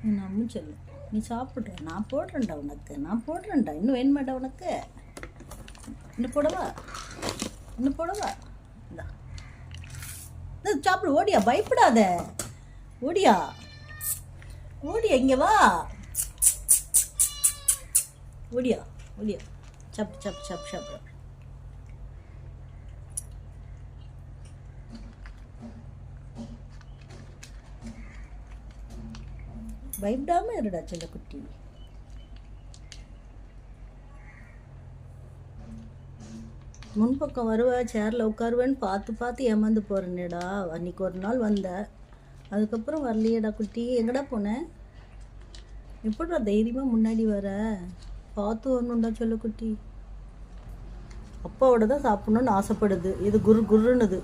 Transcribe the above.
நம்ம சொல்லு, நீ சாப்பிட்ற, நான் போடுறேன்டா உனக்கு, நான் போடுறேன்டா. இன்னும் வேணுமாடா உனக்கு? இன்னும் போடவா? இன்னும் போடவா? இந்தா சாப்பிடு. ஓடியா, பயப்படாத. ஓடியா, ஓடியா, இங்கே வா. ஓடியா, ஓடியா. சாப்பிடு சாப்பிடு சாப்பிடு சாப்பிடு. பயப்படாம இருடா செல்லக்குட்டி. முன்பக்கம் வருவா, சேரில் உட்காருவேன்னு பார்த்து பார்த்து ஏமாந்து போகிறேனேடா. அன்றைக்கி ஒரு நாள் வந்த, அதுக்கப்புறம் வரலையேடா குட்டி. எங்கடா போனேன்? எப்படிடா தைரியமாக முன்னாடி வர? பார்த்து வரணும்டா செல்லக்குட்டி. அப்பாவோட தான் சாப்பிட்ணுன்னு ஆசைப்படுது. இது குரு குருன்னுது.